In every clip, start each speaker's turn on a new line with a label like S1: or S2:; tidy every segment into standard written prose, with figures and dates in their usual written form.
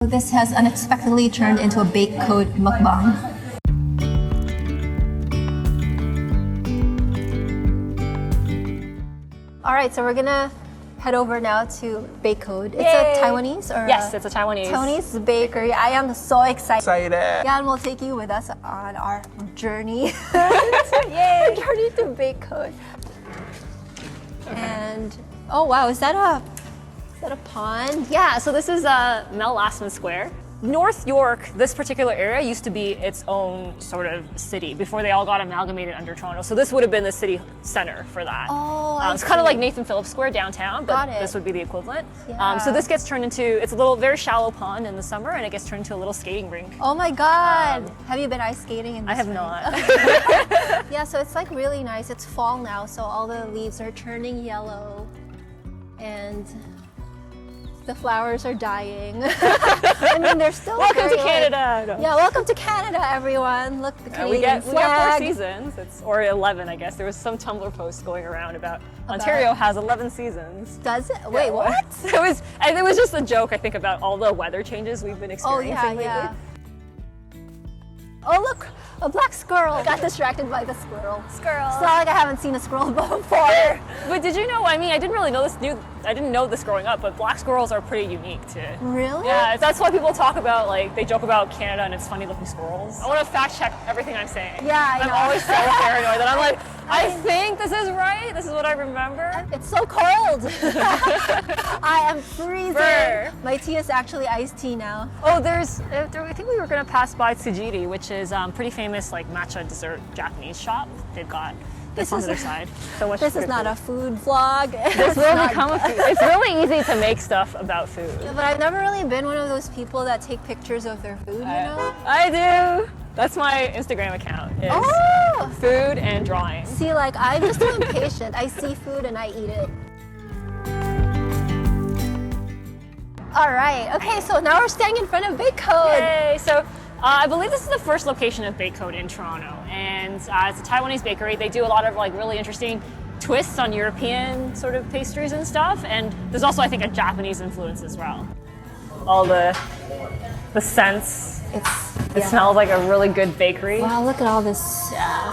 S1: This has unexpectedly turned into a baked code mukbang. Alright, so we're gonna head over now to Bake Code. It's a Taiwanese or
S2: yes, it's a
S1: Taiwanese bakery. I am so excited.
S3: Excited.
S1: Jan will take you with us on our journey. Yay! Journey to Bake Code. And oh wow, is that a pond?
S2: Yeah, so this is Mel Lastman Square. North York, this particular area used to be its own sort of city before they all got amalgamated under Toronto. So this would have been the city center for that.
S1: Oh,
S2: it's kind of like Nathan Phillips Square downtown, but this would be the equivalent. Yeah. So this gets turned into, it's a little very shallow pond in the summer, and it gets turned into a little skating rink.
S1: Oh my God! Have you been ice skating in this
S2: I have
S1: rink?
S2: not.
S1: Yeah, so it's like really nice. It's fall now, so all the leaves are turning yellow, and the flowers are dying. I mean, they're still
S2: welcome to Canada. No.
S1: Yeah, welcome to Canada, everyone. Look, the Canadian
S2: we get
S1: flag.
S2: 4 seasons, or 11, I guess. There was some Tumblr post going around about Ontario has 11 seasons.
S1: Does it? Wait, what?
S2: It was just a joke, I think, about all the weather changes we've been experiencing lately.
S1: Yeah. Oh look, a black squirrel. Got distracted by the squirrel. Squirrel. It's not like I haven't seen a squirrel before.
S2: But did you know? I mean, I didn't really know this. I didn't know this growing up, but black squirrels are pretty unique too.
S1: Really?
S2: Yeah, that's why people talk about, like, they joke about Canada and it's funny looking squirrels. I want to fact check everything I'm saying.
S1: Yeah, I know.
S2: I'm always so paranoid that I'm like, I think this is right. This is what I remember.
S1: It's so cold. I am freezing.
S2: Burr.
S1: My tea is actually iced tea now.
S2: Oh, I think we were going to pass by Tsujiri, which is pretty famous, like, matcha dessert Japanese shop. They've got this on their side. So much.
S1: This is not a food vlog.
S2: This will become a food. It's really easy to make stuff about food.
S1: Yeah, but I've never really been one of those people that take pictures of their food, you know?
S2: I do. That's my Instagram account. Is food and drawing.
S1: See, like, I'm just too impatient. I see food and I eat it. All right. Okay, so now we're standing in front of Bake Code.
S2: Yay! So I believe this is the first location of Bake Code in Toronto, and it's a Taiwanese bakery. They do a lot of, like, really interesting twists on European sort of pastries and stuff, and there's also, I think, a Japanese influence as well. All the scents. It smells like a really good bakery.
S1: Wow, look at all this,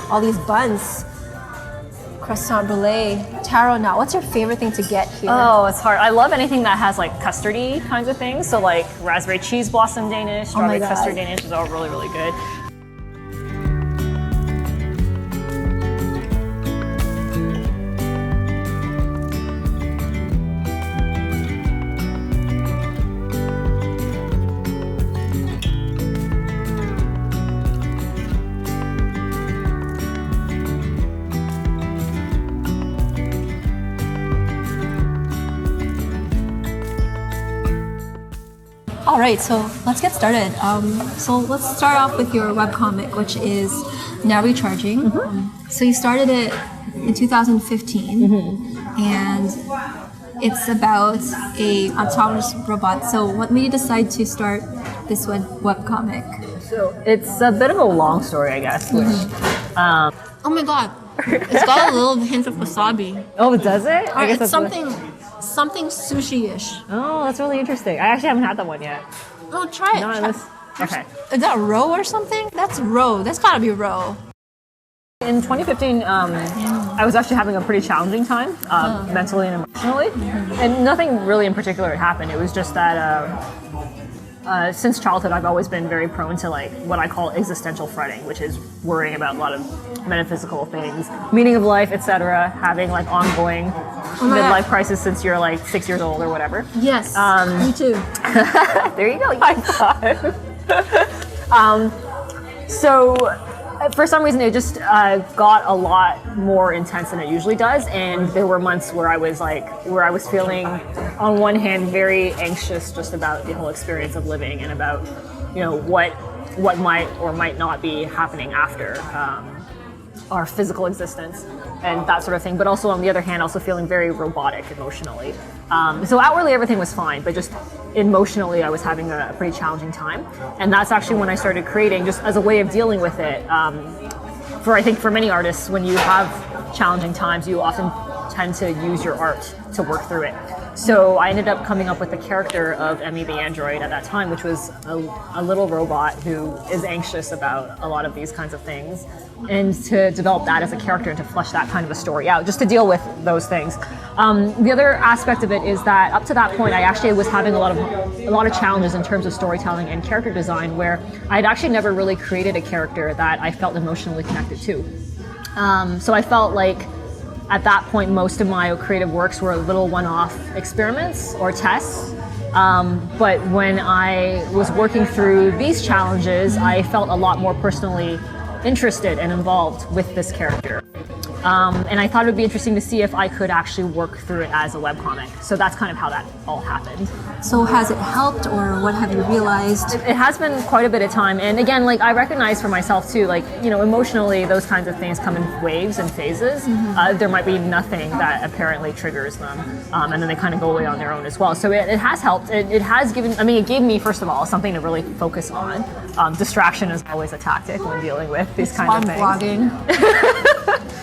S1: all these buns. Croissant brulee, taro nut. What's your favorite thing to get here?
S2: Oh, it's hard. I love anything that has, like, custardy kinds of things. So, like, raspberry cheese blossom Danish, strawberry custard Danish is all really, really good.
S1: All right, so let's get started. So let's start off with your webcomic, which is Now Recharging. So you started it in 2015, and it's about a autonomous robot. So what made you decide to start this webcomic?
S2: So it's a bit of a long story, I guess. Which,
S1: oh my God, it's got a little hint of wasabi.
S2: Oh, does it? I guess
S1: it's something sushi-ish.
S2: Oh, that's really interesting. I actually haven't had that one yet.
S1: Oh, try it.
S2: Not in this. Okay.
S1: Is that roe or something? That's roe. That's gotta be roe.
S2: In 2015, I was actually having a pretty challenging time, mentally and emotionally, and nothing really in particular had happened. It was just that since childhood, I've always been very prone to, like, what I call existential fretting, which is worrying about a lot of metaphysical things, meaning of life, etc., having, like, ongoing midlife crisis since you're, like, 6 years old or whatever.
S1: Yes, me too.
S2: There you go. High five. So for some reason, it just got a lot more intense than it usually does, and there were months where I was feeling, on one hand, very anxious just about the whole experience of living and about, you know, what might or might not be happening after our physical existence and that sort of thing, but also on the other hand, also feeling very robotic emotionally. So outwardly everything was fine, but just emotionally I was having a pretty challenging time. And that's actually when I started creating, just as a way of dealing with it. I think for many artists, when you have challenging times, you often tend to use your art to work through it. So I ended up coming up with the character of Emmy the android at that time, which was a little robot who is anxious about a lot of these kinds of things, and to develop that as a character and to flesh that kind of a story out, just to deal with those things. The other aspect of it is that up to that point, I actually was having a lot of challenges in terms of storytelling and character design, where I had actually never really created a character that I felt emotionally connected to. So I felt like at that point, most of my creative works were little one-off experiments or tests. But when I was working through these challenges, I felt a lot more personally interested and involved with this character. And I thought it would be interesting to see if I could actually work through it as a webcomic. So that's kind of how that all happened.
S1: So has it helped, or what have you realized?
S2: It has been quite a bit of time. And again, like I recognize for myself too, like, you know, emotionally, those kinds of things come in waves and phases. There might be nothing that apparently triggers them. And then they kind of go away on their own as well. So it has helped. It has given, I mean, it gave me, first of all, something to really focus on. Distraction is always a tactic when dealing with these kinds of things.
S1: Blogging.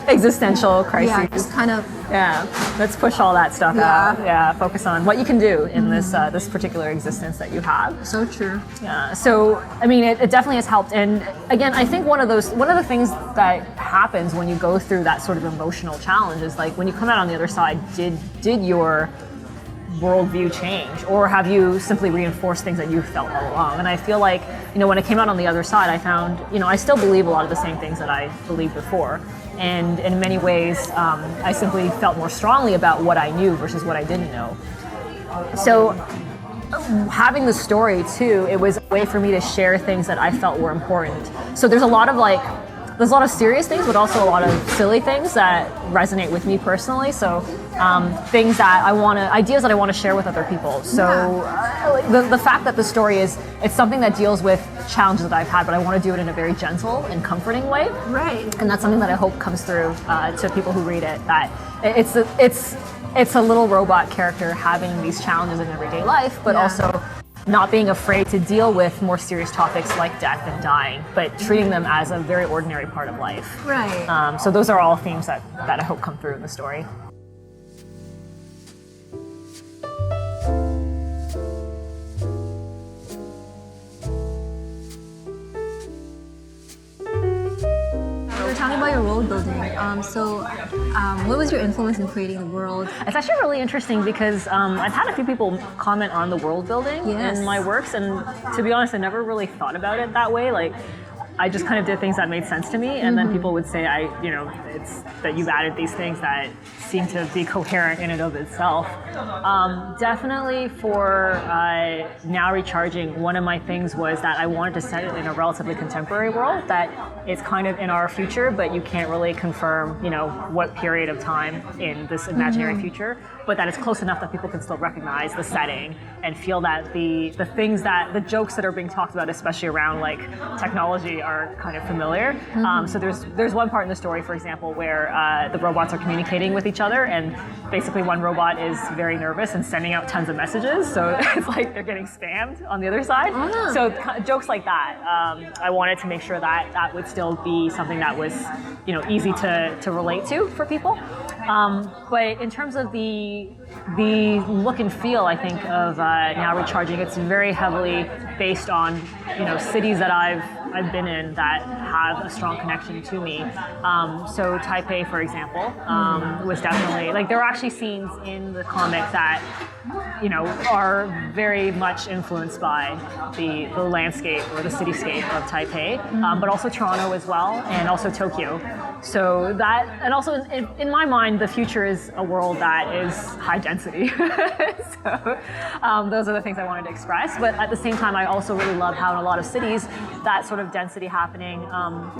S2: Existential crises.
S1: Yeah, just kind of.
S2: Yeah, let's push all that stuff out. Yeah, focus on what you can do in this this particular existence that you have.
S1: So true.
S2: Yeah. So I mean, it definitely has helped. And again, I think one of the things that happens when you go through that sort of emotional challenge is like when you come out on the other side, did your worldview change, or have you simply reinforced things that you felt all along? And I feel like, you know, when I came out on the other side, I found, you know, I still believe a lot of the same things that I believed before. And in many ways, I simply felt more strongly about what I knew versus what I didn't know. So having the story too, it was a way for me to share things that I felt were important. So there's a lot of serious things, but also a lot of silly things that resonate with me personally. So things that ideas that I want to share with other people. So the fact that the story it's something that deals with challenges that I've had, but I want to do it in a very gentle and comforting way.
S1: Right.
S2: And that's something that I hope comes through to people who read it, that it's a little robot character having these challenges in everyday life, but also not being afraid to deal with more serious topics like death and dying, but treating them as a very ordinary part of life.
S1: Right.
S2: So those are all themes that I hope come through in the story.
S1: We're talking about your world building. What was your influence in creating the world?
S2: It's actually really interesting because I've had a few people comment on the world building in my works, and to be honest, I never really thought about it that way. Like, I just kind of did things that made sense to me, and then people would say, it's that you've added these things that seem to be coherent in and of itself. Definitely for Now Recharging, one of my things was that I wanted to set it in a relatively contemporary world, that it's kind of in our future, but you can't really confirm, what period of time in this imaginary future, but that it's close enough that people can still recognize the setting and feel that the things that, the jokes that are being talked about, especially around like technology, are kind of familiar. So there's one part in the story, for example, where the robots are communicating with each other, and basically one robot is very nervous and sending out tons of messages, so it's like they're getting spammed on the other side. So jokes like that, I wanted to make sure that that would still be something that was, easy to relate to for people. But in terms of the look and feel, I think, of Now Recharging, it's very heavily based on, cities that I've been in that have a strong connection to me. So Taipei, for example, was definitely, like, there are actually scenes in the comic that, are very much influenced by the landscape or the cityscape of Taipei, but also Toronto as well, and also Tokyo. So that, and also in my mind, the future is a world that is high density. So those are the things I wanted to express. But at the same time, I also really love how in a lot of cities, that sort of density happening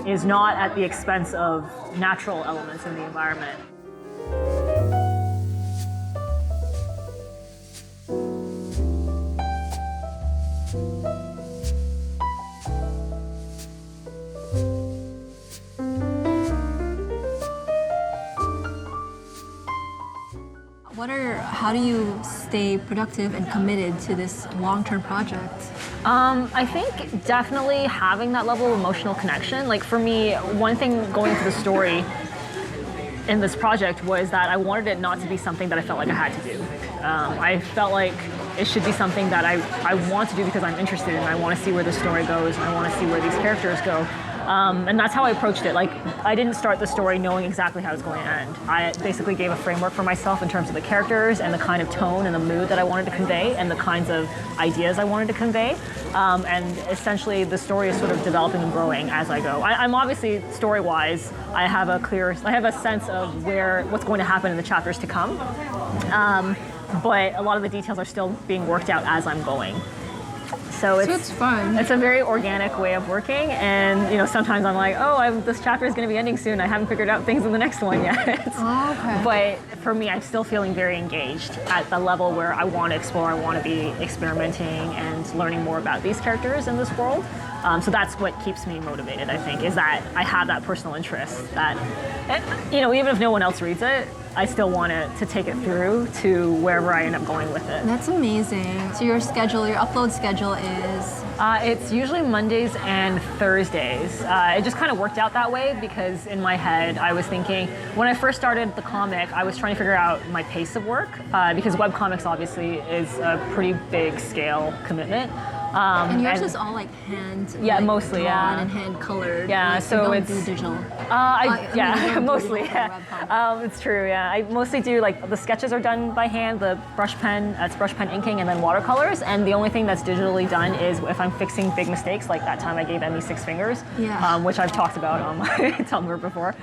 S2: is not at the expense of natural elements in the environment.
S1: How do you stay productive and committed to this long-term project?
S2: I think definitely having that level of emotional connection. Like for me, one thing going into the story, in this project was that I wanted it not to be something that I felt like I had to do. I felt like it should be something that I want to do because I'm interested in. I want to see where the story goes, and I want to see where these characters go. And that's how I approached it. Like, I didn't start the story knowing exactly how it was going to end. I basically gave a framework for myself in terms of the characters and the kind of tone and the mood that I wanted to convey and the kinds of ideas I wanted to convey. And essentially, the story is sort of developing and growing as I go. I'm obviously, story-wise, I have a sense of what's going to happen in the chapters to come. But a lot of the details are still being worked out as I'm going. So
S1: it's fun.
S2: It's a very organic way of working, and sometimes I'm like, this chapter is going to be ending soon. I haven't figured out things in the next one yet.
S1: Oh, okay.
S2: But for me, I'm still feeling very engaged at the level where I want to explore, I want to be experimenting and learning more about these characters in this world. So that's what keeps me motivated, I think, is that I have that personal interest that, even if no one else reads it, I still want to take it through to wherever I end up going with it.
S1: That's amazing. So your upload schedule is?
S2: It's usually Mondays and Thursdays. It just kind of worked out that way because in my head I was thinking, when I first started the comic, I was trying to figure out my pace of work because webcomics obviously is a pretty big scale commitment.
S1: And yours is all like hand,
S2: mostly,
S1: drawn and hand colored.
S2: Yeah, so
S1: you don't do digital.
S2: Mostly. It's true. Yeah, I mostly do like the sketches are done by hand. The brush pen, it's brush pen inking, and then watercolors. And the only thing that's digitally done is if I'm fixing big mistakes, like that time I gave Emmy 6 fingers, which I've talked about on my Tumblr before.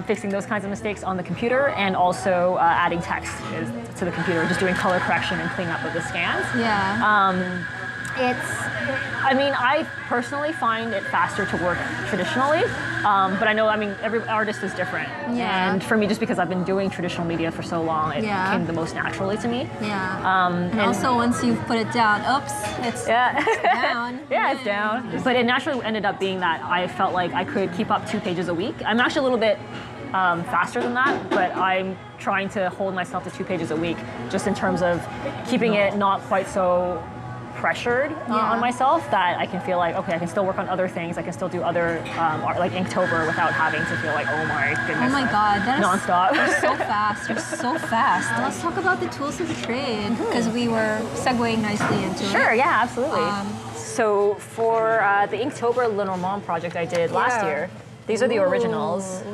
S2: Fixing those kinds of mistakes on the computer, and also adding text to the computer, just doing color correction and cleanup of the scans.
S1: Yeah.
S2: I personally find it faster to work traditionally, but I know, every artist is different.
S1: Yeah.
S2: And for me, just because I've been doing traditional media for so long, it came the most naturally to me.
S1: Yeah. And also, once you've put it down, it's down.
S2: Yeah, it's down. But it naturally ended up being that I felt like I could keep up 2 pages a week. I'm actually a little bit faster than that, but I'm trying to hold myself to 2 pages a week, just in terms of keeping it not quite so pressured on myself, that I can feel like, okay, I can still work on other things. I can still do other art, like Inktober, without having to feel like, oh my goodness.
S1: Oh my God, that is
S2: nonstop.
S1: You're so fast. You're so fast. Let's talk about the tools of the trade, because we were segueing nicely into it.
S2: Sure, yeah, absolutely. So for the Inktober Le Normand project I did last year, these are the originals.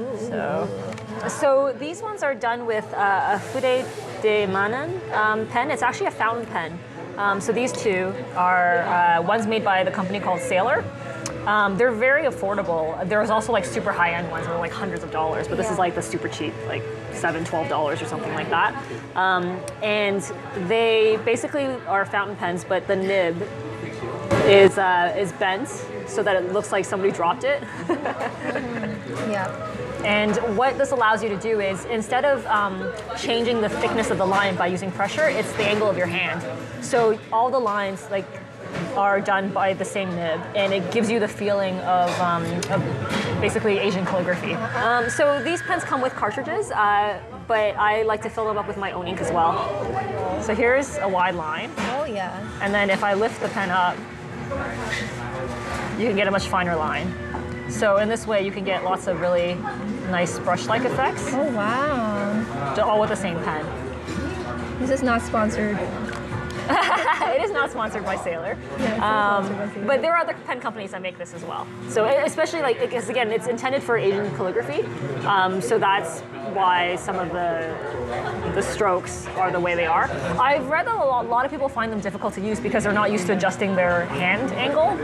S2: So these ones are done with a Fude de Manan pen. It's actually a fountain pen. So these two are ones made by the company called Sailor. They're very affordable. There's also like super high-end ones that are like hundreds of dollars, but this is like the super cheap, like $7, $12 or something like that. And they basically are fountain pens, but the nib is bent so that it looks like somebody dropped it.
S1: Yeah.
S2: And what this allows you to do is, instead of changing the thickness of the line by using pressure, it's the angle of your hand. So all the lines are done by the same nib, and it gives you the feeling of basically Asian calligraphy. So these pens come with cartridges, but I like to fill them up with my own ink as well. So here's a wide line.
S1: Oh yeah.
S2: And then if I lift the pen up, you can get a much finer line. So in this way, you can get lots of really nice brush-like effects.
S1: Oh wow!
S2: All with the same pen.
S1: This is not sponsored.
S2: It is not sponsored by Sailor. But there are other pen companies that make this as well. So especially because again, it's intended for Asian calligraphy. So that's why some of the strokes are the way they are. I've read that a lot of people find them difficult to use because they're not used to adjusting their hand angle.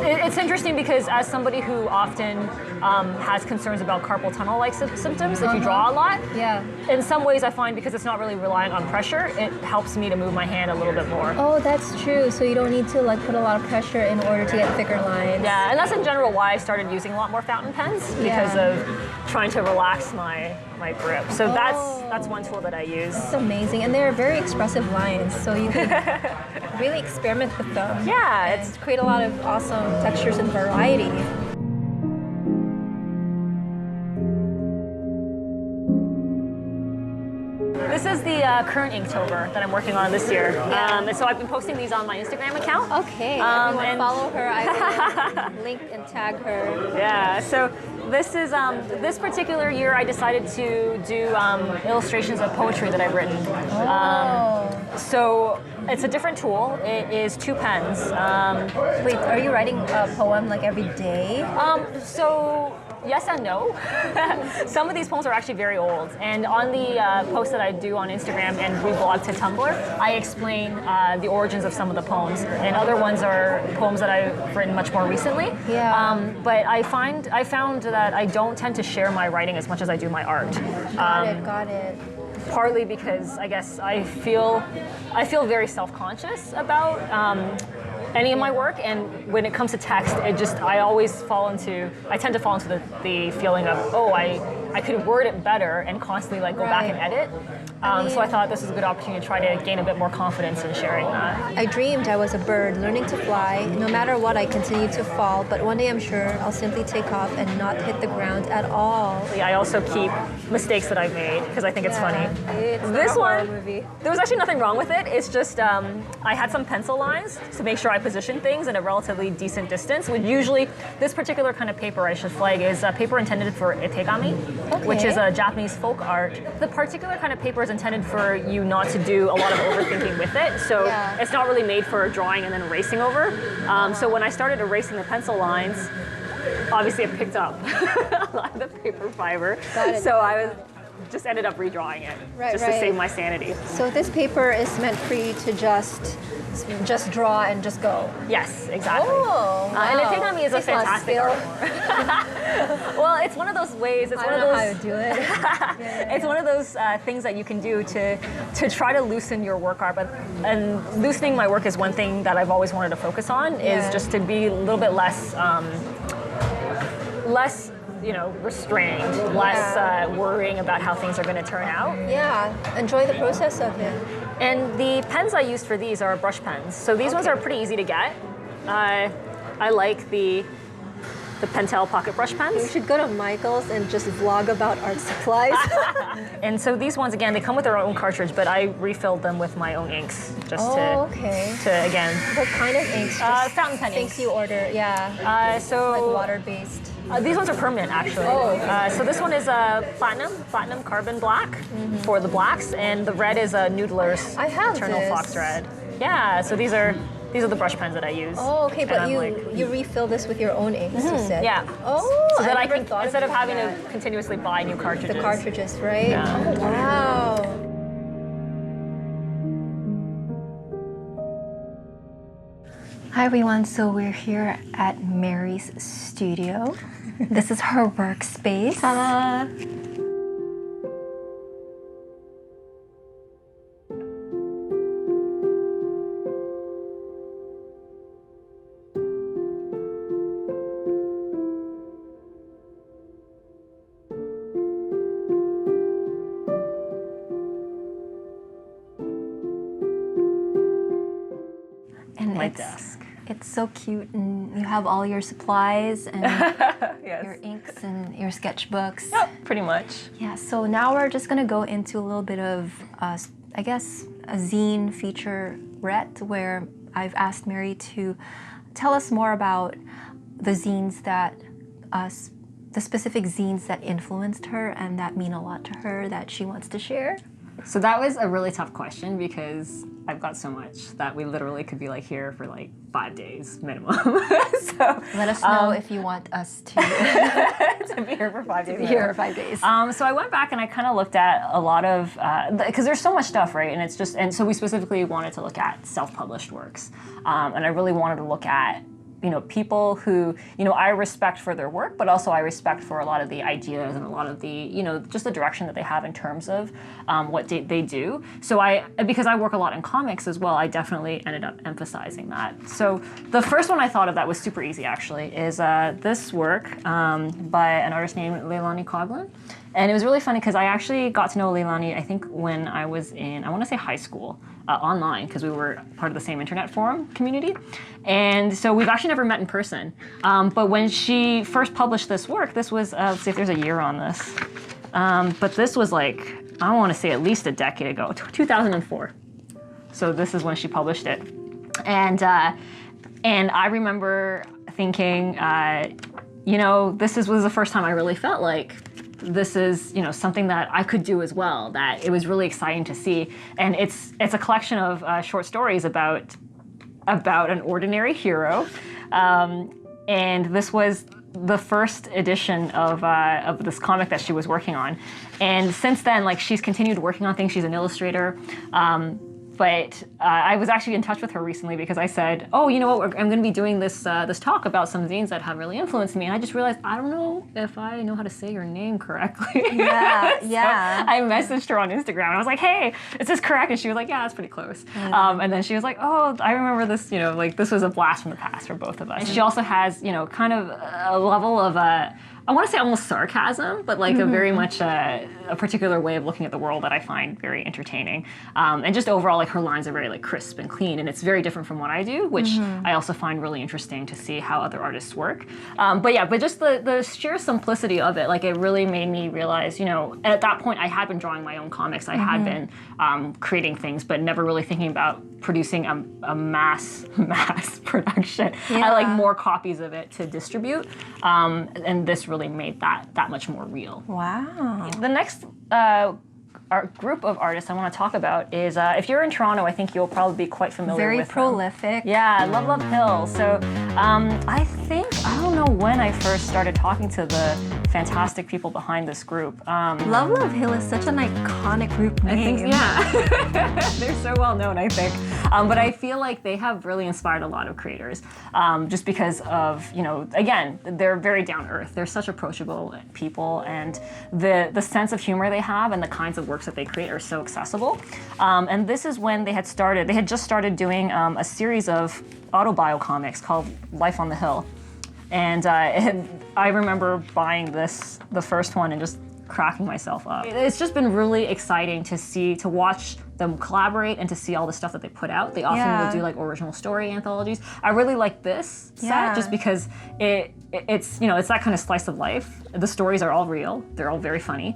S2: It's interesting because as somebody who often has concerns about carpal tunnel-like symptoms, if you draw a lot, in some ways I find, because it's not really relying on pressure, it helps me to move my hand a little bit more.
S1: Oh, that's true. So you don't need to put a lot of pressure in order to get thicker lines.
S2: Yeah, and that's in general why I started using a lot more fountain pens, because of trying to relax my grip. So that's one tool that I use.
S1: That's amazing, and they're very expressive lines, so you can really experiment with them.
S2: Yeah,
S1: it's create a lot of awesome textures and variety.
S2: This is the current Inktober that I'm working on this year. And so I've been posting these on my Instagram account.
S1: Okay, everyone follow her. I will link and tag her.
S2: Yeah, so this is, this particular year I decided to do illustrations of poetry that I've written. So it's a different tool. It is 2 pens.
S1: Wait, are you writing a poem like every day?
S2: So yes and no. Some of these poems are actually very old, and on the post that I do on Instagram and reblog to Tumblr, I explain the origins of some of the poems, and other ones are poems that I've written much more recently.
S1: Yeah.
S2: But I found that I don't tend to share my writing as much as I do my art.
S1: Got it.
S2: Partly because I guess I feel very self-conscious about any of my work, and when it comes to text, I tend to fall into the feeling of, oh, I could word it better and constantly like go back and edit. So I thought this was a good opportunity to try to gain a bit more confidence in sharing that.
S1: I dreamed I was a bird learning to fly. No matter what, I continue to fall, but one day I'm sure I'll simply take off and not hit the ground at all.
S2: Yeah, I also keep mistakes that I've made because I think it's funny.
S1: It's
S2: this one,
S1: movie.
S2: there was actually nothing wrong with it. It's just I had some pencil lines to make sure I position things in a relatively decent distance. Which usually, this particular kind of paper I should flag is a paper intended for etegami, which is a Japanese folk art. The particular kind of paper is intended for you not to do a lot of overthinking with it. So it's not really made for drawing and then erasing over. So when I started erasing the pencil lines, obviously it picked up a lot of the paper fiber. So I just ended up redrawing it to save my sanity.
S1: So this paper is meant for you to just draw and just go.
S2: Yes, exactly.
S1: Oh, wow.
S2: And etegami is a fantastic art form. Well, it's one of those ways. It's
S1: I don't know how to do it.
S2: It's one of those things that you can do to try to loosen your work art. And loosening my work is one thing that I've always wanted to focus on. Is just to be a little bit less restrained, less worrying about how things are going to turn out.
S1: Yeah, enjoy the process of it.
S2: And the pens I used for these are brush pens. So these ones are pretty easy to get. I like the Pentel pocket brush pens.
S1: You should go to Michael's and just vlog about art supplies.
S2: And so these ones, again, they come with their own cartridge, but I refilled them with my own inks just to again.
S1: What kind of inks?
S2: Fountain pen inks.
S1: Things you order,
S2: so
S1: like water-based.
S2: These ones are permanent, actually. So this one is platinum carbon black for the blacks, and the red is a Noodler's Eternal Fox Red. Yeah, so these are the brush pens that I use.
S1: Oh, okay, but you refill this with your own inks, you said?
S2: Yeah.
S1: Oh,
S2: so that I can, instead of having to continuously buy new cartridges.
S1: The cartridges, right?
S2: Yeah.
S1: Oh, wow. Hi everyone, so we're here at Mary's studio. This is her workspace. And
S2: my desk.
S1: It's so cute, and you have all your supplies and your inks and your sketchbooks.
S2: Yep, pretty much.
S1: Yeah, so now we're just gonna go into a little bit of, I guess, a zine featurette where I've asked Mary to tell us more about the zines that, the specific zines that influenced her and that mean a lot to her that she wants to share.
S2: So that was a really tough question because I've got so much that we literally could be like here for like 5 days minimum. So
S1: let us know if you want us to
S2: to be here for 5 days.
S1: Be here for 5 days.
S2: So I went back and I kind of looked at a lot of because there's so much stuff, right? And it's just so we specifically wanted to look at self-published works, and I really wanted to look at people who, I respect for their work, but also I respect for a lot of the ideas and a lot of the, just the direction that they have in terms of what they do. So because I work a lot in comics as well, I definitely ended up emphasizing that. So the first one I thought of that was super easy actually is this work by an artist named Leilani Coughlan. And it was really funny because I actually got to know Leilani, I think, when I was in, I want to say high school, online, because we were part of the same internet forum community. And so we've actually never met in person. But when she first published this work, this was, let's see if there's a year on this. But this was like I want to say at least a decade ago, 2004. So this is when she published it. And I remember thinking, this was the first time I really felt like this is, something that I could do as well, that it was really exciting to see. And it's a collection of short stories about an ordinary hero. And this was the first edition of this comic that she was working on. And since then, like, she's continued working on things. She's an illustrator. But I was actually in touch with her recently because I said, oh, you know what, I'm going to be doing this talk about some zines that have really influenced me. And I just realized, I don't know if I know how to say your name correctly.
S1: Yeah,
S2: so
S1: yeah.
S2: I messaged her on Instagram and I was like, hey, is this correct? And she was like, yeah, that's pretty close. And then she was like, oh, I remember this, this was a blast from the past for both of us. And she also has, kind of a level of I want to say almost sarcasm, but like a very much a particular way of looking at the world that I find very entertaining. And just overall, like, her lines are very like crisp and clean, and it's very different from what I do, which I also find really interesting to see how other artists work. But just the sheer simplicity of it, like, it really made me realize, at that point I had been drawing my own comics. I had been creating things, but never really thinking about producing a mass production.
S1: Yeah.
S2: I like more copies of it to distribute, and this really made that much more real.
S1: Wow.
S2: The next our group of artists I want to talk about is, if you're in Toronto, I think you'll probably be quite familiar with
S1: Very prolific.
S2: them. Yeah, Love Hill. So I don't know when I first started talking to the fantastic people behind this group.
S1: Love Hill is such an iconic group name.
S2: I think, yeah. They're so well known, I think. But I feel like they have really inspired a lot of creators, just because of, again, they're very down to earth. They're such approachable people, and the sense of humor they have and the kinds of works that they create are so accessible. And this is when they had just started doing a series of autobio comics called Life on the Hill. And I remember buying the first one and just cracking myself up. It's just been really exciting to watch them collaborate and to see all the stuff that they put out. They often will do like original story anthologies. I really like this set just because it's it's that kind of slice of life. The stories are all real. They're all very funny.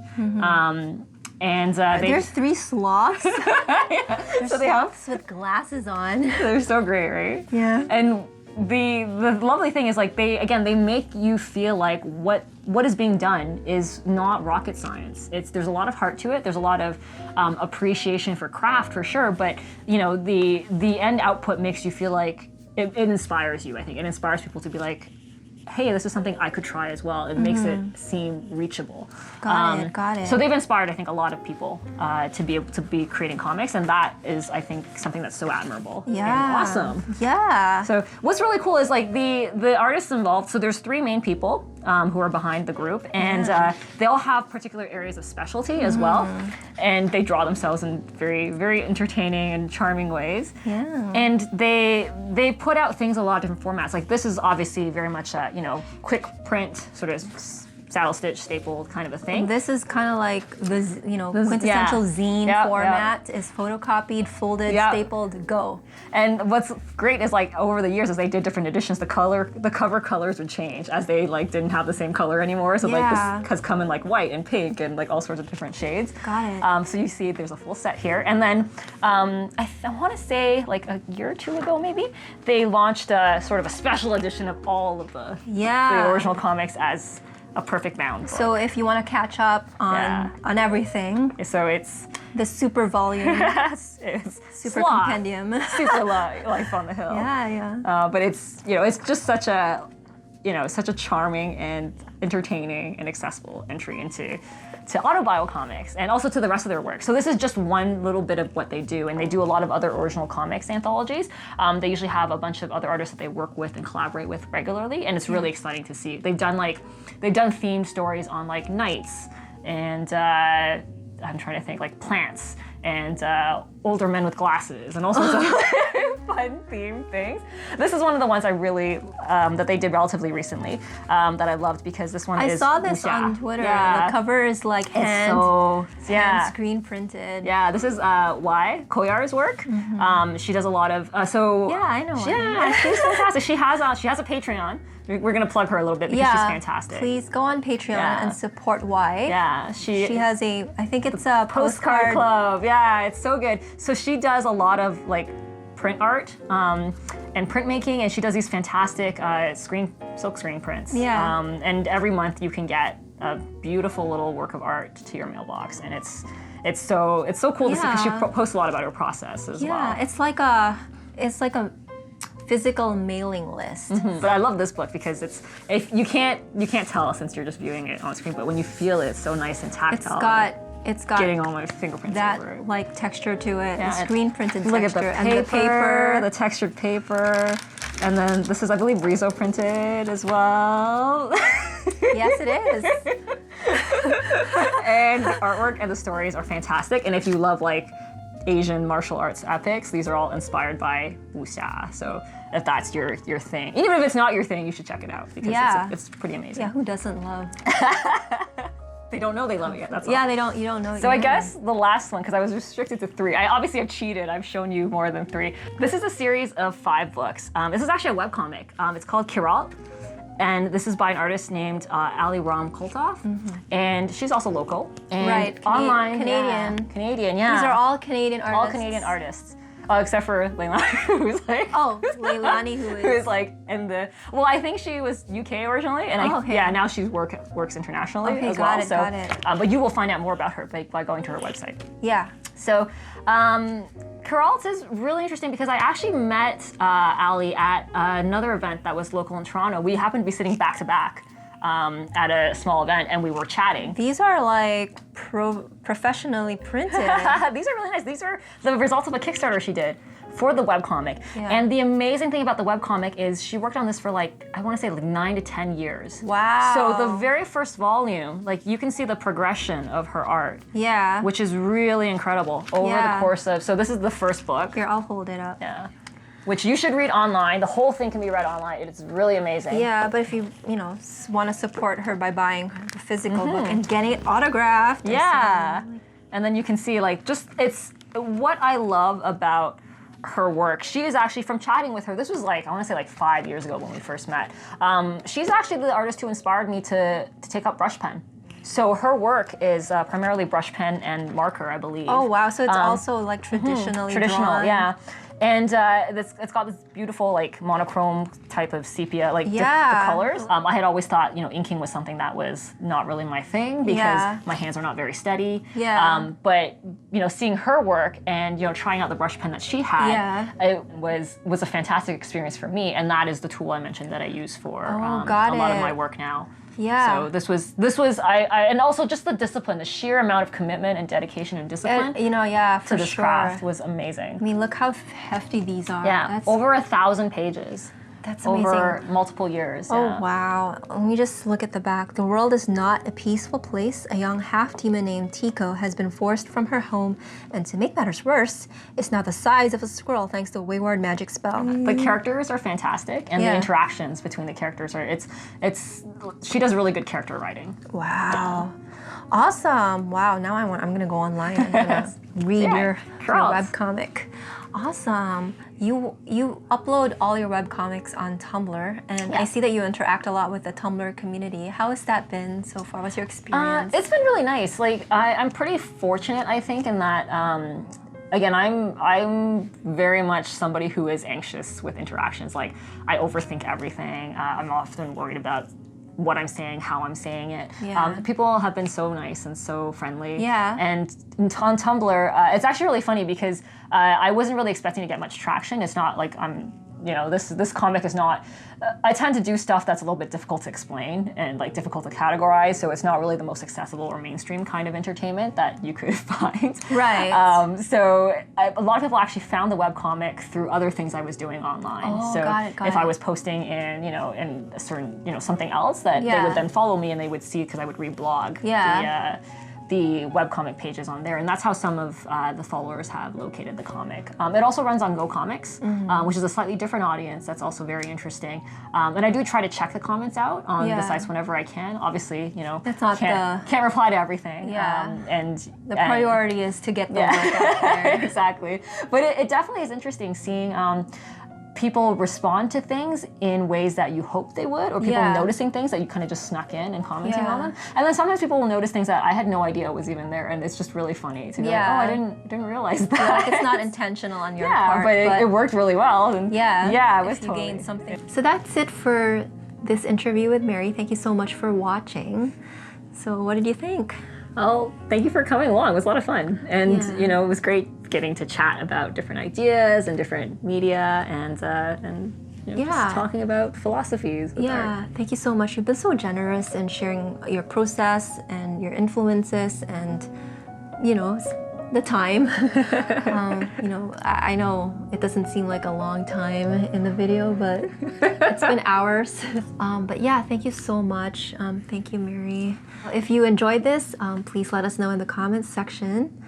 S2: And
S1: there's 3 sloths.
S2: Yeah. So they have
S1: with glasses on.
S2: They're so great, right?
S1: Yeah.
S2: And the lovely thing is, like, they make you feel like what is being done is not rocket science. There's a lot of heart to it. There's a lot of appreciation for craft, for sure. But the end output makes you feel like it inspires you. I think it inspires people to be like, hey, this is something I could try as well. It makes it seem reachable.
S1: Got it.
S2: So they've inspired, I think, a lot of people to be able to be creating comics, and that is, I think, something that's so admirable and awesome.
S1: Yeah.
S2: So what's really cool is, like, the artists involved. So there's 3 main people who are behind the group, and they all have particular areas of specialty as well, and they draw themselves in very, very entertaining and charming ways.
S1: Yeah.
S2: And they put out things in a lot of different formats. Like, this is obviously very much a quick print, sort of saddle stitch, stapled kind of a thing.
S1: This is kind of like the quintessential zine format is photocopied, folded, stapled, go.
S2: And what's great is, like, over the years, as they did different editions, the cover colors would change as they, like, didn't have the same color anymore. So like this has come in like white and pink and like all sorts of different shades.
S1: Got it.
S2: So you see there's a full set here. And then I want to say like a year or 2 ago maybe, they launched a sort of a special edition of all of the original comics as a perfect bound book.
S1: So if you want to catch up on everything,
S2: so it's
S1: the super volume,
S2: it's
S1: super compendium,
S2: super Life on the Hill.
S1: Yeah.
S2: But it's it's just such a such a charming and entertaining and accessible entry into autobio comics and also to the rest of their work. So this is just one little bit of what they do, and they do a lot of other original comics anthologies. They usually have a bunch of other artists that they work with and collaborate with regularly, and it's really exciting to see. They've done themed stories on like knights and I'm trying to think, like plants and older men with glasses and all sorts of fun themed things. This is one of the ones I really, that they did relatively recently, that I loved because this one
S1: I
S2: is
S1: saw this
S2: wuxia.
S1: on Twitter.
S2: Yeah.
S1: The cover is like hand screen printed.
S2: Yeah, this is Y, Koyar's work. She does a lot of,
S1: Yeah, I know.
S2: yeah, she's fantastic. She has a Patreon. We're gonna plug her a little bit because she's fantastic.
S1: Please go on Patreon and support Y.
S2: Yeah,
S1: She has I think it's a
S2: postcard club. Yeah, it's so good. So she does a lot of like print art and printmaking, and she does these fantastic silk screen prints.
S1: Yeah.
S2: And every month you can get a beautiful little work of art to your mailbox, and it's so cool to see because she posts a lot about her process as well.
S1: Yeah, it's like a physical mailing list.
S2: But I love this book because if you can't tell since you're just viewing it on screen, but when you feel it, it's so nice and tactile.
S1: It's got
S2: getting all my fingerprints over it.
S1: that like texture to it,
S2: Yeah,
S1: the screen printed
S2: Look
S1: texture,
S2: at the paper, the textured paper, and then this is, I believe, Riso printed as well.
S1: Yes, it is.
S2: And the artwork and the stories are fantastic. And if you love like Asian martial arts epics, these are all inspired by wuxia. So if that's your thing, even if it's not your thing, you should check it out because it's pretty amazing.
S1: Yeah, who doesn't love?
S2: They don't know they love it yet. That's all.
S1: Yeah, you don't know.
S2: So I guess the last one, because I was restricted to 3. I obviously have cheated. I've shown you more than 3. This is a series of 5 books. This is actually a webcomic. It's called Chirault. And this is by an artist named Ali Ram Colthoff. And she's also local. And online. Canadian, yeah.
S1: These are all Canadian artists.
S2: All Canadian artists. Except for Leilani, who's like...
S1: Oh, Leilani,
S2: who is like in the... Well, I think she was UK originally, and now she works internationally as well.
S1: Got it.
S2: But you will find out more about her by going to her website.
S1: Yeah.
S2: So, Chirault is really interesting because I actually met Ali at another event that was local in Toronto. We happened to be sitting back to back at a small event, and we were chatting.
S1: These are like professionally printed.
S2: These are really nice. These are the results of a Kickstarter she did for the webcomic.
S1: Yeah.
S2: And the amazing thing about the webcomic is she worked on this for like, I want to say like 9 to 10 years.
S1: Wow.
S2: So the very first volume, like you can see the progression of her art.
S1: Yeah.
S2: Which is really incredible over the course of, so this is the first book.
S1: Here, I'll hold it up.
S2: Yeah. Which you should read online. The whole thing can be read online. It's really amazing.
S1: Yeah, but if you want to support her by buying the physical book and getting it autographed.
S2: Yeah. And then you can see like it's what I love about her work. She is actually, from chatting with her, this was like, I want to say like 5 years ago when we first met. She's actually the artist who inspired me to take up brush pen. So her work is primarily brush pen and marker, I believe.
S1: Oh wow, so it's also like traditional,
S2: yeah. And it's got this beautiful like monochrome type of sepia, like the colors. I had always thought, inking was something that was not really my thing because my hands are not very steady.
S1: Yeah.
S2: But seeing her work and trying out the brush pen that she had, it was a fantastic experience for me. And that is the tool I mentioned that I use for a lot of my work now.
S1: Yeah.
S2: So this was and also just the discipline, the sheer amount of commitment and dedication and discipline.
S1: For
S2: to this craft was amazing.
S1: I mean, look how hefty these are.
S2: Yeah,
S1: That's
S2: over 1,000 pages.
S1: That's amazing.
S2: Over multiple years.
S1: Oh wow. Let me just look at the back. The world is not a peaceful place. A young half-demon named Tico has been forced from her home, and to make matters worse, it's now the size of a squirrel thanks to a wayward magic spell.
S2: The characters are fantastic, and the interactions between the characters are she does really good character writing.
S1: Wow. Awesome. Wow, now I'm gonna go online and read your webcomic. Awesome. You upload all your webcomics on Tumblr, and I see that you interact a lot with the Tumblr community. How has that been so far? What's your experience?
S2: It's been really nice. Like I'm pretty fortunate, I think, in that again, I'm very much somebody who is anxious with interactions. Like I overthink everything. I'm often worried about what I'm saying, how I'm saying it.
S1: Yeah.
S2: People have been so nice and so friendly.
S1: Yeah.
S2: And on Tumblr, it's actually really funny because I wasn't really expecting to get much traction. It's not like this comic is not, I tend to do stuff that's a little bit difficult to explain and like difficult to categorize, so it's not really the most accessible or mainstream kind of entertainment that you could find.
S1: Right.
S2: So a lot of people actually found the webcomic through other things I was doing online.
S1: Oh,
S2: so
S1: got
S2: if
S1: it.
S2: I was posting in a certain, something else, that they would then follow me and they would see because I would reblog the webcomic pages on there, and that's how some of the followers have located the comic. It also runs on GoComics, which is a slightly different audience. That's also very interesting. And I do try to check the comments out on the sites whenever I can. Obviously, you know,
S1: That's not
S2: can't reply to everything.
S1: Yeah.
S2: And
S1: the priority is to get the work out there.
S2: Exactly. But it definitely is interesting seeing people respond to things in ways that you hope they would, or people noticing things that you kind of just snuck in and commenting on them. And then sometimes people will notice things that I had no idea was even there, and it's just really funny to be like, oh, I didn't realize that.
S1: Like it's not intentional on your part.
S2: But it worked really well. And it was
S1: you
S2: totally
S1: gained something. So that's it for this interview with Mary. Thank you so much for watching. So what did you think?
S2: Well, thank you for coming along. It was a lot of fun. And, you know, it was great getting to chat about different ideas and different media and you know, just talking about philosophies with art.
S1: Thank you so much. You've been so generous in sharing your process and your influences and, you know, the time. You know, I know it doesn't seem like a long time in the video, but it's been hours. But yeah, thank you so much. Thank you, Mary. If you enjoyed this, please let us know in the comments section.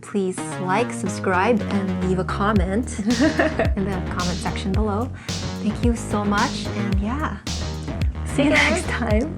S1: Please like, subscribe, and leave a comment in the comment section below. Thank you so much, and yeah, see you next time.